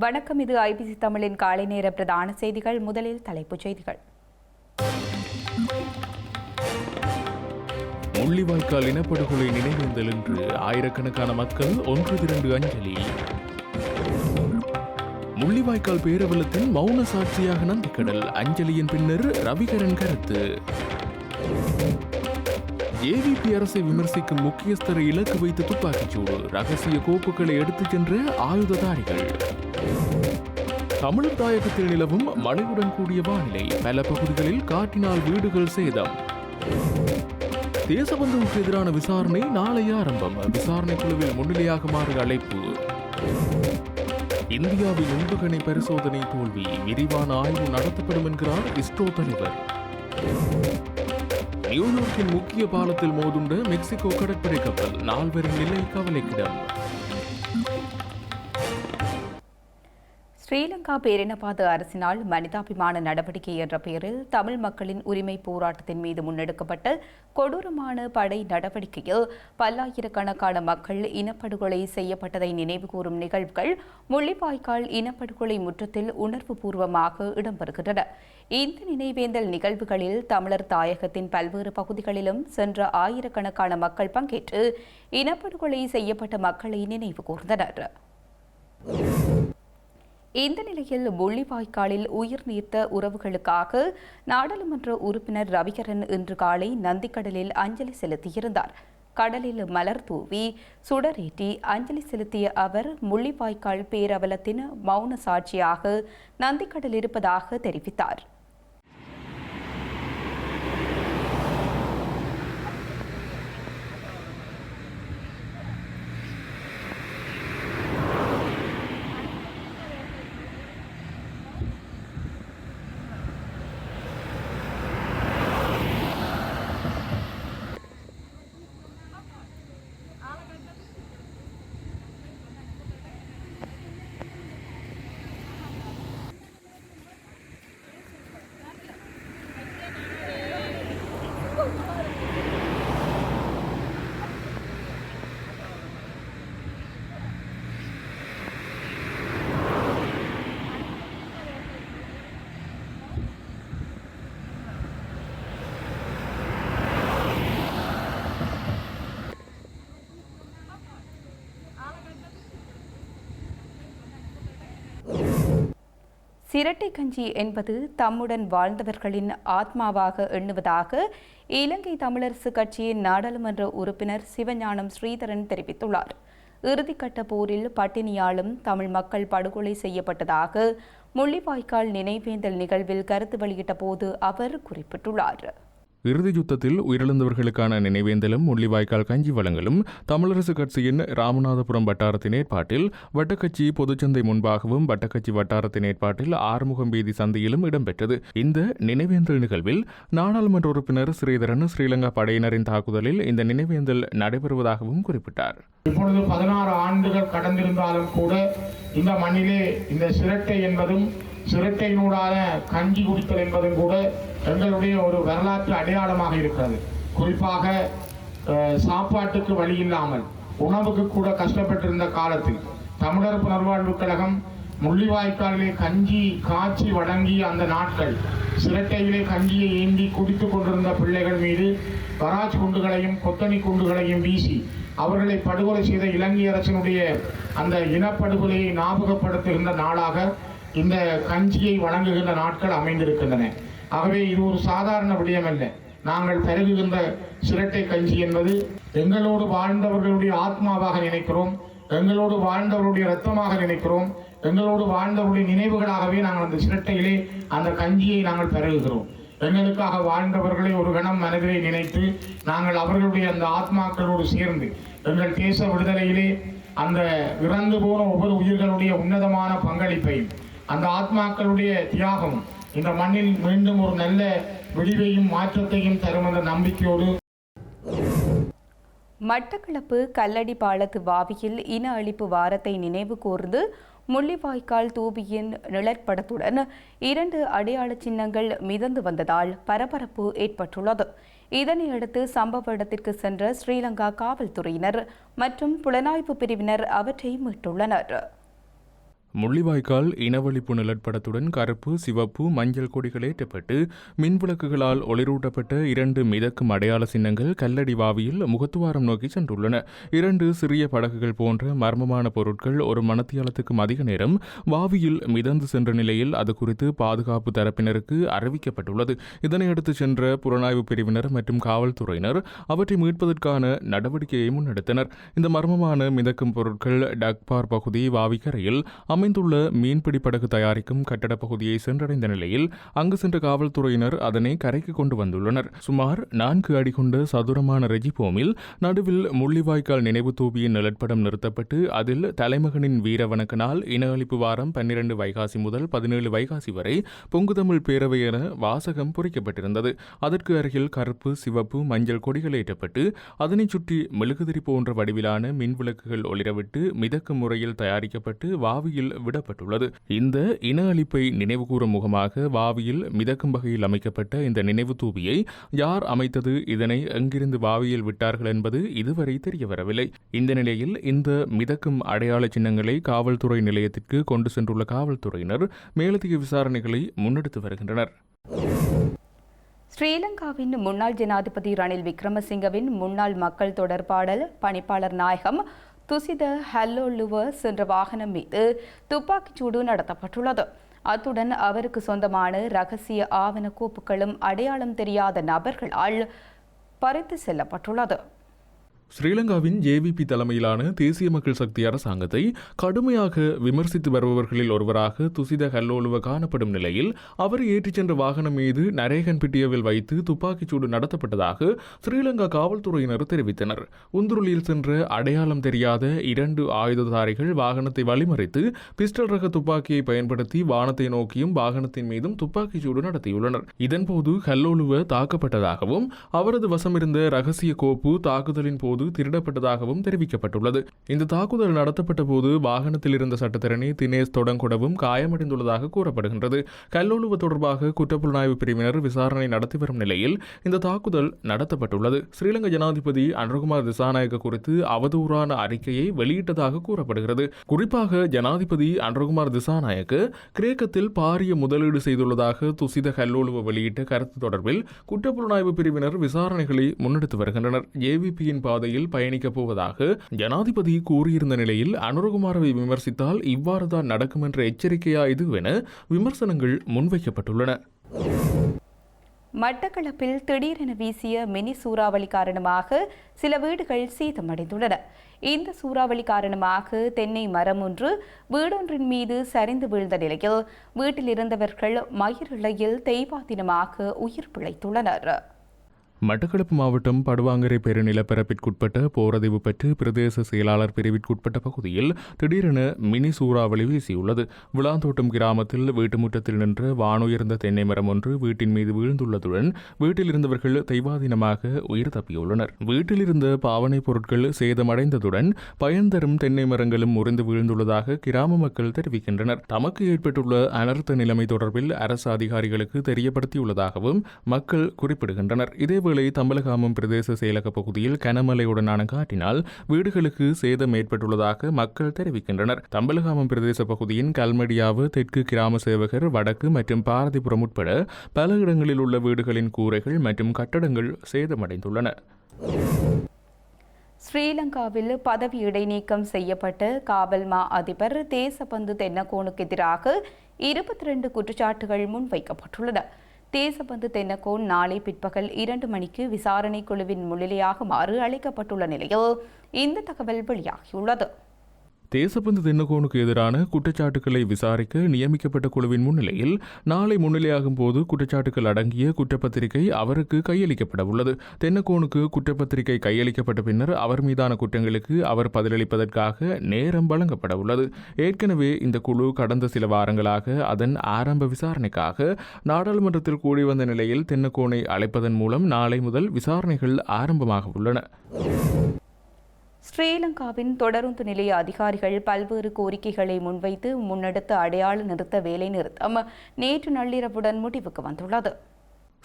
வணக்கம். இது ஐபிசி தமிழின் காலை நேர பிரதான செய்திகள். முதலில் தலைப்புச் செய்திகள். முள்ளிவாய்க்கால் இனப்படுகொலை நினைவேந்தல் என்று ஆயிரக்கணக்கான மக்கள் ஒன்று திரண்டு அஞ்சலி. முள்ளிவாய்க்கால் பேரவலத்தின் மௌன சாட்சியாக நந்திக்கடல், அஞ்சலியின் பின்னர் ரவிகரன் கருத்து. ஏவிபி அரசை விமர்சிக்கும் முக்கியஸ்தரை இலக்கு வைத்து துப்பாக்கிச்சூடு, ரகசிய கோப்புகளை எடுத்துச் சென்ற ஆயுததாரிகள். தமிழர் தாயகத்தில் நிலவும் மழையுடன் கூடிய வானிலை, பல பகுதிகளில் காற்றினால் வீடுகள் சேதம். தேசபந்துவுக்கு எதிரான விசாரணை நாளை ஆரம்பம், விசாரணை குழுவில் முன்னிலையாகுமாறு அழைப்பு. இந்தியாவின் உந்துகணை பரிசோதனை தோல்வி, விரிவான ஆய்வு நடத்தப்படும் என்கிறார் இஸ்ரோ தலைவர். நியூயார்க்கின் முக்கிய பாலத்தில் மோதுண்ட மெக்சிகோ கடற்படை கப்பல், 4 பேரின் நிலை கவலைக்கிடம். ஸ்ரீலங்கா பேரினவாத அரசினால் மனிதாபிமான நடவடிக்கை என்ற பெயரில் தமிழ் மக்களின் உரிமை போராட்டத்தின் மீது முன்னெடுக்கப்பட்ட கொடூரமான படை நடவடிக்கையில் பல்லாயிரக்கணக்கான மக்கள் இனப்படுகொலை செய்யப்பட்டதை நினைவுகூரும் நிகழ்வுகள் முள்ளிவாய்க்கால் இனப்படுகொலை முற்றத்தில் உணர்வுபூர்வமாக இடம்பெறுகின்றன. இந்த நினைவேந்தல் நிகழ்வுகளில் தமிழர் தாயகத்தின் பல்வேறு பகுதிகளிலும் சென்ற ஆயிரக்கணக்கான மக்கள் பங்கேற்று இனப்படுகொலை செய்யப்பட்ட மக்களை நினைவு கூர்ந்தனர். இந்த நிலையில் முள்ளிவாய்க்காலில் உயிர் நீத்த உறவுகளுக்காக நாடாளுமன்ற உறுப்பினர் ரவிகரன் இன்று காலை நந்திக்கடலில் அஞ்சலி செலுத்தியிருந்தார். கடலில் மலர் தூவி சுடரேற்றி அஞ்சலி செலுத்திய அவர் முள்ளிவாய்க்கால் பேரவலத்தின் மௌன சாட்சியாக நந்திக்கடல் இருப்பதாக தெரிவித்தார். சிரட்டை கஞ்சி என்பது தம்முடன் வாழ்ந்தவர்களின் ஆத்மாவாக எண்ணுவதாக இலங்கை தமிழரசு கட்சியின் நாடாளுமன்ற உறுப்பினர் சிவஞானம் ஸ்ரீதரன் தெரிவித்துள்ளார். இறுதிக்கட்ட போரில் பட்டினியாலும் தமிழ் மக்கள் படுகொலை செய்யப்பட்டதாக முள்ளிவாய்க்கால் நினைவேந்தல் நிகழ்வில் கருத்து வெளியிட்ட போது அவர் குறிப்பிட்டுள்ளார். இறுதி யுத்தத்தில் உயிரிழந்தவர்களுக்கான நினைவேந்தலும் முள்ளிவாய்க்கால் கஞ்சி வழங்கலும் தமிழரசு கட்சியின் ராமநாதபுரம் வட்டாரத்தின் ஏற்பாட்டில் வட்டக்கட்சி பொதுச்சந்தை முன்பாகவும் வட்டக்கட்சி வட்டாரத்தின் ஏற்பாட்டில் ஆறுமுகம் வீதி சந்தையிலும் இடம்பெற்றது. இந்த நினைவேந்தல் நிகழ்வில் நாடாளுமன்ற உறுப்பினர் ஸ்ரீதரன் ஸ்ரீலங்கா படையினரின் தாக்குதலில் இந்த நினைவேந்தல் நடைபெறுவதாகவும் குறிப்பிட்டார். இப்பொழுது 16 ஆண்டுகள் கடந்திருந்தாலும் கூட இந்த மண்ணிலே இந்த சிரட்டை என்பதும் சிரட்டையினூடான கஞ்சி குடித்தல் என்பதும் கூட எங்களுடைய ஒரு வரலாற்று அடையாளமாக இருக்கிறது. குறிப்பாக சாப்பாட்டுக்கு வழி இல்லாமல் உணவுக்கு கூட கஷ்டப்பட்டிருந்த காலத்தில் தமிழர் புனர்வாழ்வு கழகம் முள்ளிவாய்க்காலிலே கஞ்சி காய்ச்சி வழங்கிய அந்த நாட்கள், சிரட்டையிலே கஞ்சியை ஏந்தி குடித்துக் கொண்டிருந்த பிள்ளைகள் மீது பராஜ் குண்டுகளையும் கொத்தணி குண்டுகளையும் வீசி அவர்களை படுகொலை செய்த இலங்கை அரசினுடைய அந்த இனப்படுகொலையை ஞாபகப்படுத்துகின்ற நாளாக இந்த கஞ்சியை வழங்குகின்ற நாட்கள் அமைந்திருக்கின்றன. ஆகவே இது ஒரு சாதாரண விடயமல்ல. நாங்கள் பருகுகின்ற சிரட்டை கஞ்சி என்பது எங்களோடு வாழ்ந்தவர்களுடைய ஆத்மாவாக நினைக்கிறோம், எங்களோடு வாழ்ந்தவர்களுடைய இரத்தமாக நினைக்கிறோம், எங்களோடு வாழ்ந்தவருடைய நினைவுகளாகவே நாங்கள் அந்த சிரட்டையிலே அந்த கஞ்சியை நாங்கள் பருகுகிறோம். எங்களுக்காக வாழ்ந்தவர்களை ஒரு கணம் மனதிலே நினைத்து நாங்கள் அவர்களுடைய அந்த ஆத்மாக்களோடு சேர்ந்து எங்கள் தேச விடுதலையிலே அந்த இறந்து போன ஒவ்வொரு உயிர்களுடைய உன்னதமான பங்களிப்பையும் அந்த ஆத்மாக்களுடைய தியாகம் இந்த மண்ணில் மீண்டும் ஒரு நல்ல விடிவையும் மாற்றத்தையும் தரும் என்ற நம்பிக்கையோடு. மட்டக்களப்பு கல்லடி பாலத்து வாவியில் இன அழிப்பு வாரத்தை நினைவு கூர்ந்து முள்ளிவாய்க்கால் தூபியின் நிழற்படத்துடன் 2 அடையாள சின்னங்கள் மிதந்து வந்ததால் பரபரப்பு ஏற்பட்டுள்ளது. இதனையடுத்து சம்பவ இடத்திற்கு சென்ற ஸ்ரீலங்கா காவல்துறையினர் மற்றும் புலனாய்வு பிரிவினர் அவற்றை மீட்டுள்ளனர். முள்ளிவாய்க்கால் இனவழிப்பு நிலப்படத்துடன் கருப்பு, சிவப்பு, மஞ்சள் கொடிகள் ஏற்றப்பட்டு மின்விளக்குகளால் ஒளிரூட்டப்பட்ட 2 மிதக்கும் அடையாள சின்னங்கள் கல்லடி வாவியில் முகத்துவாரம் நோக்கி சென்றுள்ளன. 2 சிறிய படகுகள் போன்ற மர்மமான பொருட்கள் ஒரு மணத்தியாலத்துக்கும் அதிக நேரம் வாவியில் மிதந்து சென்ற நிலையில் அது குறித்து பாதுகாப்பு தரப்பினருக்கு அறிவிக்கப்பட்டுள்ளது. இதனையடுத்து சென்ற புலனாய்வு பிரிவினர் மற்றும் காவல்துறையினர் அவற்றை மீட்பதற்கான நடவடிக்கையை முன்னெடுத்தனர். இந்த மர்மமான மிதக்கும் பொருட்கள் டக்பார் பகுதி வாவிக்கரையில் அமைந்துள்ள மீன்பிடி படகு தயாரிக்கும் கட்டட பகுதியை சென்றடைந்த நிலையில் அங்கு சென்ற காவல்துறையினர் அதனை கரைக்கு கொண்டு வந்துள்ளனர். சுமார் 4 அடி கொண்ட சதுரமான ரெஜிபோமில் நடுவில் முள்ளிவாய்க்கால் நினைவு தூபியின் நிலப்படம் நிறுத்தப்பட்டு அதில் தலைமகனின் வீர வணக்க நாள், இன அழிப்பு வாரம் 12 வைகாசி முதல் 17 வைகாசி வரை பொங்குதமிழ் பேரவை என வாசகம் பொறிக்கப்பட்டிருந்தது. அதற்கு அருகில் கருப்பு, சிவப்பு, மஞ்சள் கொடிகள் ஏற்றப்பட்டு அதனைச் சுற்றி மெழுகுதிரி போன்ற வடிவிலான மின்விளக்குகள் ஒளிரவிட்டு மிதக்கும் முறையில் தயாரிக்கப்பட்டு வாவியில் விடப்பட்டுள்ளது. இந்த இன அழிப்பை நினைவுகூறும் முகமாக வாவியில் மிதக்கும் வகையில் அமைக்கப்பட்ட இந்த நினைவு தூபியை யார் அமைத்தது, இதனை எங்கிருந்து வாவியில் விட்டார்கள் என்பது இதுவரை தெரியவரவில்லை. இந்த நிலையில் இந்த மிதக்கும் அடையாள சின்னங்களை காவல்துறை நிலையத்திற்கு கொண்டு சென்றுள்ள காவல்துறையினர் மேலதிக விசாரணைகளை முன்னெடுத்து வருகின்றனர். ஸ்ரீலங்காவின் முன்னாள் ஜனாதிபதி ரணில் விக்ரமசிங்கவின் முன்னாள் மக்கள் தொடர்பாடல் பணிப்பாளர் நாயகம் துசித ஹல்லோலுவ சென்ற வாகனம் மீது துப்பாக்கிச்சூடு நடத்தப்பட்டுள்ளது. அத்துடன் அவருக்கு சொந்தமான இரகசிய ஆவண கோப்புகளும் அடையாளம் தெரியாத நபர்களால் பறித்து செல்லப்பட்டுள்ளது. ஸ்ரீலங்காவின் ஜேவிபி தலைமையிலான தேசிய மக்கள் சக்தி அரசாங்கத்தை கடுமையாக விமர்சித்து வருபவர்களில் ஒருவராக துசித ஹல்லோலுவ காணப்படும் நிலையில் அவர் ஏற்றிச் சென்ற வாகனம் மீது நரேகன்பிட்டியவில் வைத்து துப்பாக்கிச்சூடு நடத்தப்பட்டதாக ஸ்ரீலங்கா காவல்துறையினர் தெரிவித்தனர். உந்துருளியில் சென்ற அடையாளம் தெரியாத 2 ஆயுததாரிகள் வாகனத்தை வழிமறித்து பிஸ்டல் ரக துப்பாக்கியை பயன்படுத்தி வானத்தை நோக்கியும் வாகனத்தின் மீதும் துப்பாக்கிச்சூடு நடத்தியுள்ளனர். இதன்போது ஹல்லோலுவ தாக்கப்பட்டதாகவும் அவரது வசமிருந்த இரகசிய கோப்பு தாக்குதலின் போது திருடப்பட்டதாகவும் தெரிவிக்கப்பட்டுள்ளது. இந்த தாக்குதல் நடத்தப்பட்ட போது வாகனத்தில் இருந்த சட்டத்தரணி தினேஷ் தொடங்கொடவும் காயமடைந்துள்ளதாக கூறப்படுகின்றது. கல்லோலுவ தொடர்பாக குற்றப்புலனாய்வு பிரிவினர் விசாரணை நடத்தி வரும் நிலையில் இந்த தாக்குதல் நடத்தப்பட்டுள்ளது. ஸ்ரீலங்கா ஜனாதிபதி அனுரகுமார் திசாநாயக்க குறித்து அவதூறான அறிக்கையை வெளியிட்டதாக கூறப்படுகிறது. குறிப்பாக ஜனாதிபதி அனுரகுமார் திசாநாயக்க கிரேக்கத்தில் பாரிய முதலீடு செய்துள்ளதாக துசித ஹல்லோலுவ வெளியிட்ட கருத்து தொடர்பில் குற்றப்புலனாய்வு பிரிவினர் விசாரணைகளை முன்னெடுத்து வருகின்றனர். ஏவிபியின் பாதையில் பயணிக்கப் போவதாக ஜனாதிபதி கூறியிருந்த நிலையில் அனுரகுமாரவை விமர்சித்தால் இவ்வாறுதான் நடக்கும் என்ற எச்சரிக்கையா இது என விமர்சனங்கள் முன்வைக்கப்பட்டுள்ளன. மட்டக்களப்பில் திடீரென வீசிய மினி சூறாவளி காரணமாக சில வீடுகள் சேதமடைந்துள்ளன. இந்த சூறாவளி காரணமாக தென்னை மரம் ஒன்று வீடொன்றின் மீது சரிந்து வீழ்ந்த நிலையில் வீட்டில் இருந்தவர்கள் மயிரிழையில் தெய்வாதீனமாக உயிர் பிழைத்துள்ளனர். மட்டக்களப்பு மாவட்டம் படுவாங்கரை பெருநிலப்பரப்பிற்குட்பட்ட போரதிவு பற்று பிரதேச செயலாளர் பிரிவிற்குட்பட்ட பகுதியில் திடீரென மினி சூறாவளி வீசியுள்ளது. விளாந்தோட்டம் கிராமத்தில் வீட்டு முற்றத்தில் நின்ற வானுயர்ந்த தென்னை மரம் ஒன்று வீட்டின் மீது வீழ்ந்துள்ளதுடன் வீட்டில் இருந்தவர்கள் தெய்வாதீனமாக உயிர் தப்பியுள்ளனர். வீட்டில் இருந்த பாவனை பொருட்கள் சேதமடைந்ததுடன் பயன்தரும் தென்னை மரங்களும் முறிந்து வீழ்ந்துள்ளதாக கிராம மக்கள் தெரிவிக்கின்றனர். தமக்கு ஏற்பட்டுள்ள அனர்த்த நிலைமை தொடர்பில் அரசு அதிகாரிகளுக்கு தெரியப்படுத்தியுள்ளதாகவும் மக்கள் குறிப்பிடுகின்றனர். இதேவேளை தம்பலகாமம் பிரதேச செயலக பகுதியில் கனமழையுடனான காற்றினால் வீடுகளுக்கு சேதம் ஏற்பட்டுள்ளதாக மக்கள் தெரிவிக்கின்றனர். தம்பலகாமம் பிரதேச பகுதியின் கல்மடியாவு, தெற்கு கிராம சேவகர், வடக்கு மற்றும் பாரதிபுரம் உட்பட பல இடங்களில் உள்ள வீடுகளின் கூரைகள் மற்றும் கட்டடங்கள் சேதமடைந்துள்ளன. ஸ்ரீலங்காவில் பதவி இடைநீக்கம் செய்யப்பட்ட காவல் மா அதிபர் தேசபந்து தென்னகோனுக்கு எதிராக 22 குற்றச்சாட்டுகள் முன்வைக்கப்பட்டுள்ளன. தேசபந்து தென்னகோன் நாளை பிற்பகல் 2 மணிக்கு விசாரணை குழுவின் முன்னிலையாகுமாறு அழைக்கப்பட்டுள்ள நிலையில் இந்த தகவல் வெளியாகியுள்ளது. தேசபந்து தென்னகோனுக்கு எதிரான குற்றச்சாட்டுக்களை விசாரிக்க நியமிக்கப்பட்ட குழுவின் முன்னிலையில் நாளை முன்னிலையாகும் போது குற்றச்சாட்டுகள் அடங்கிய குற்றப்பத்திரிகை அவருக்கு கையளிக்கப்பட உள்ளது. தென்னகோனுக்கு குற்றப்பத்திரிகை கையளிக்கப்பட்ட பின்னர் அவர் மீதான குற்றங்களுக்கு அவர் பதிலளிப்பதற்காக நேரம் வழங்கப்பட உள்ளது. ஏற்கனவே இந்த குழு கடந்த சில வாரங்களாக அதன் ஆரம்ப விசாரணைக்காக நாடாளுமன்றத்தில் கூடி வந்த நிலையில் தென்னகோனை அழைப்பதன் மூலம் நாளை முதல் விசாரணைகள் ஆரம்பமாக உள்ளன. ஸ்ரீலங்காவின் தொடருந்து நிலைய அதிகாரிகள் பல்வேறு கோரிக்கைகளை முன்வைத்து முன்னெடுத்த அடையாள நிறுத்த வேலை நிறுத்தம் நேற்று நள்ளிரவுடன் முடிவுக்கு வந்துள்ளது.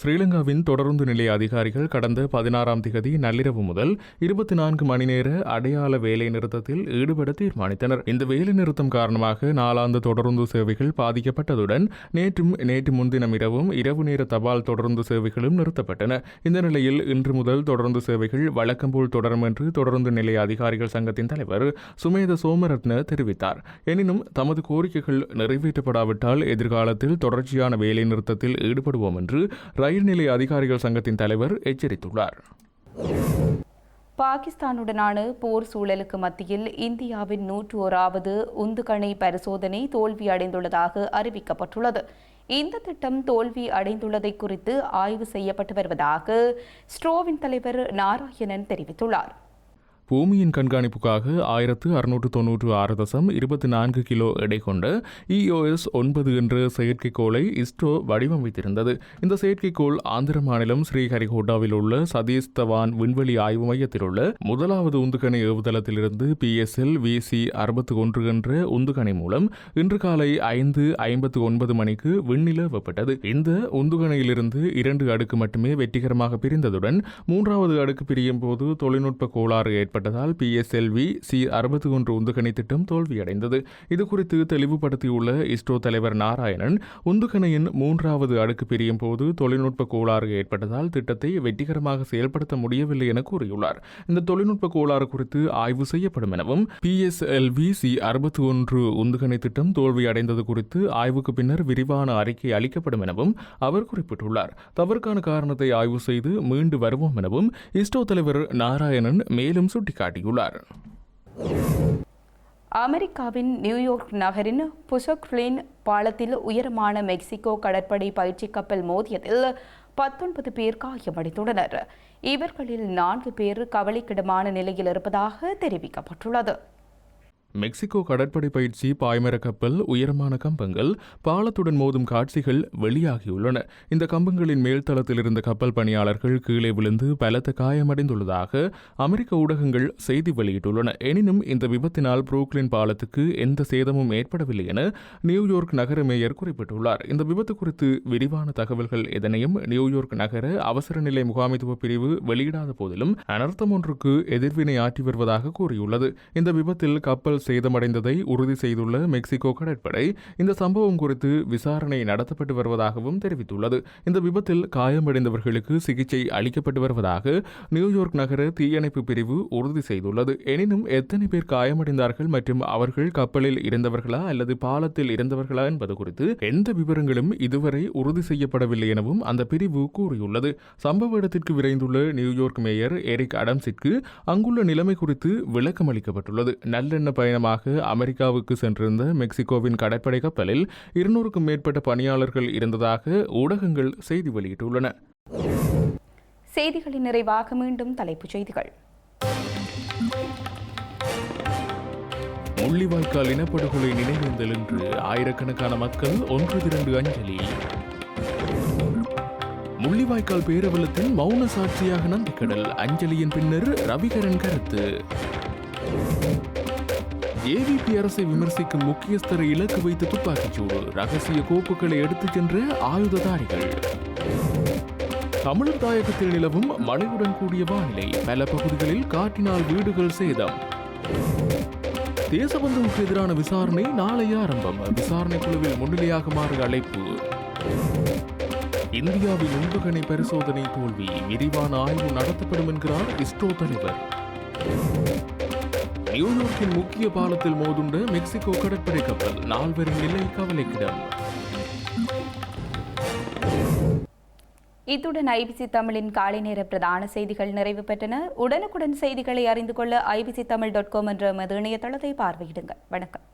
ஸ்ரீலங்காவின் தொடருந்து நிலைய அதிகாரிகள் கடந்த 16ஆம் திகதி நள்ளிரவு முதல் 24 மணி நேர அடையாள வேலை நிறுத்தத்தில் ஈடுபட தீர்மானித்தனர். இந்த வேலை நிறுத்தம் காரணமாக நாளாந்த தொடருந்து சேவைகள் பாதிக்கப்பட்டதுடன் நேற்று முன்தினம் இரவு நேர தபால் தொடருந்து சேவைகளும் நிறுத்தப்பட்டன. இந்த நிலையில் இன்று முதல் தொடருந்து சேவைகள் வழக்கம்போல் தொடரும் என்று தொடருந்து நிலைய அதிகாரிகள் சங்கத்தின் தலைவர் சுமேத சோமரத்ன தெரிவித்தார். எனினும் தமது கோரிக்கைகள் நிறைவேற்றப்படாவிட்டால் எதிர்காலத்தில் தொடர்ச்சியான வேலை நிறுத்தத்தில் ஈடுபடுவோம் என்று ரயில் நிலைய அதிகாரிகள் சங்கத்தின் தலைவர் எச்சரித்துள்ளார். பாகிஸ்தானுடனான போர் சூழலுக்கு மத்தியில் இந்தியாவின் 101வது உந்துகணை பரிசோதனை தோல்வி அடைந்துள்ளதாக அறிவிக்கப்பட்டுள்ளது. இந்த திட்டம் தோல்வி அடைந்துள்ளதை குறித்து ஆய்வு செய்யப்பட்டு வருவதாக ஸ்ட்ரோவின் தலைவர் நாராயணன் தெரிவித்துள்ளார். பூமியின் கண்காணிப்புக்காக 1696.24 கிலோ எடை கொண்ட EOS 9 என்ற செயற்கைக்கோளை இஸ்ரோ வடிவமைத்திருந்தது. இந்த செயற்கைக்கோள் ஆந்திர மாநிலம் ஸ்ரீஹரிகோட்டாவில் உள்ள சதீஷ் தவான் விண்வெளி ஆய்வு மையத்தில் உள்ள முதலாவது உந்துகணை ஏவுதளத்திலிருந்து PSL VC-61 என்ற உந்துகணை மூலம் இன்று காலை 5:59 மணிக்கு விண்ணில் ஏவப்பட்டது. இந்த உந்துகணையிலிருந்து 2 அடுக்கு மட்டுமே வெற்றிகரமாக பிரிந்ததுடன் 3வது அடுக்கு பிரியும் போது தொழில்நுட்ப கோளாறு ஏற்பட்டதால் PSLV C-61 உந்துகணை திட்டம் தோல்வியடைந்தது. இதுகுறித்து தெளிவுபடுத்தியுள்ள இஸ்ரோ தலைவர் நாராயணன், உந்துகணையின் 3வது அடுக்கு பிரியும் போது தொழில்நுட்ப கோளாறு ஏற்பட்டதால் திட்டத்தை வெற்றிகரமாக செயல்படுத்த முடியவில்லை என கூறியுள்ளார். இந்த தொழில்நுட்ப கோளாறு குறித்து ஆய்வு செய்யப்படும் எனவும் PSLV C-61 உந்துகணை திட்டம் தோல்வியடைந்தது குறித்து ஆய்வுக்கு பின்னர் விரிவான அறிக்கை அளிக்கப்படும் எனவும் அவர் குறிப்பிட்டுள்ளார். தவறுக்கான காரணத்தை ஆய்வு செய்து மீண்டு வருவோம் எனவும் இஸ்ரோ தலைவர் நாராயணன் மேலும் சுட்டிக்காட்டியுள்ளார். அமெரிக்காவின் நியூயார்க் நகரின் புஷக்லின் பாலத்தில் உயரமான மெக்சிகோ கடற்படை பயிற்சி கப்பல் மோதியதில் 19 பேர் காயமடைந்துள்ளனர். இவர்களில் 4 பேர் கவலைக்கிடமான நிலையில் இருப்பதாக தெரிவிக்கப்பட்டுள்ளது. மெக்சிகோ கடற்படை பயிற்சி பாய்மர கப்பல் உயரமான கம்பங்கள் பாலத்துடன் மோதும் காட்சிகள் வெளியாகியுள்ளன. இந்த கம்பங்களின் மேல்தளத்தில் இருந்த கப்பல் பணியாளர்கள் கீழே விழுந்து பலத்த காயமடைந்துள்ளதாக அமெரிக்க ஊடகங்கள் செய்தி வெளியிட்டுள்ளன. எனினும் இந்த விபத்தினால் புரூக்ளின் பாலத்துக்கு எந்த சேதமும் ஏற்படவில்லை என நியூயார்க் நகர மேயர் குறிப்பிட்டுள்ளார். இந்த விபத்து குறித்து விரிவான தகவல்கள் எதனையும் நியூயார்க் நகர அவசர நிலை முகாமைத்துவ பிரிவு வெளியிடாத போதிலும் அனர்த்தம் ஒன்றுக்கு எதிர்வினை ஆற்றி வருவதாக கூறியுள்ளது. இந்த விபத்தில் கப்பல் சேதமடைந்ததை உறுதி செய்துள்ள மெக்சிகோ கடற்படை இந்த சம்பவம் குறித்து விசாரணை நடத்தப்பட்டு வருவதாகவும் தெரிவித்துள்ளது. இந்த விபத்தில் காயமடைந்தவர்களுக்கு சிகிச்சை அளிக்கப்பட்டு வருவதாக நியூயார்க் நகர தீயணைப்பு பிரிவு உறுதி செய்துள்ளது. எனினும் எத்தனை பேர் காயமடைந்தார்கள் மற்றும் அவர்கள் கப்பலில் இருந்தவர்களா அல்லது பாலத்தில் இருந்தவர்களா என்பது குறித்து எந்த விவரங்களும் இதுவரை உறுதி செய்யப்படவில்லை எனவும் அந்த பிரிவு கூறியுள்ளது. சம்பவ இடத்திற்கு விரைந்துள்ள நியூயார்க் மேயர் எரிக் அடம்ஸிற்கு அங்குள்ள நிலைமை குறித்து விளக்கம் அளிக்கப்பட்டுள்ளது. நல்லெண்ண பயணமாக அமெரிக்காவுக்கு சென்றிருந்த மெக்சிகோவின் கடற்படை கப்பலில் 200க்கும் மேற்பட்ட பணியாளர்கள் இருந்ததாக ஊடகங்கள் செய்தி வெளியிட்டுள்ளன. செய்திகளின் நிறைவாக மீண்டும் தலைப்புச் செய்திகள். முள்ளிவாய்க்கால் இனப்படுகொலை நினைவேந்தல் என்று ஆயிரக்கணக்கான மக்கள் ஒன்று திரண்டு அஞ்சலி. முள்ளிவாய்க்கால் பேரவலத்தின் மௌன சாட்சியாக நந்திக்கடல் அஞ்சலியின் பின்னர் ரவிகரன் கருத்து. ஏவிபி அரசை விமர்சிக்கும் முக்கியஸ்தரை இலக்கு வைத்து துப்பாக்கிச்சூடு, ரகசிய கோப்புகளை எடுத்துச் சென்ற ஆயுததாரிகள். தமிழர் தாயகத்தில் நிலவும் மழையுடன் கூடிய வானிலை, பல பகுதிகளில் காற்றினால் வீடுகள் சேதம். தேசபந்துவுக்கு எதிரான விசாரணை நாளை ஆரம்பம், விசாரணை குழுவில் முன்னிலையாகுமாறு அழைப்பு. இந்தியாவின் உந்துகணை பரிசோதனை தோல்வி, விரிவான ஆய்வு நடத்தப்படும் என்கிறார் இஸ்ரோ தலைவர். நியூயார்க்கின் முக்கிய பாலத்தில் மோதுண்ட மெக்சிகோ கடற்படை கப்பல், 4 நிலை கவலைக்கிடம். இத்துடன் IBC தமிழின் காலை நேர பிரதான செய்திகள் நிறைவு பெற்றன. உடனுக்குடன் செய்திகளை அறிந்து கொள்ள ibctamil.com என்ற இணையதளத்தை பார்வையிடுங்கள். வணக்கம்.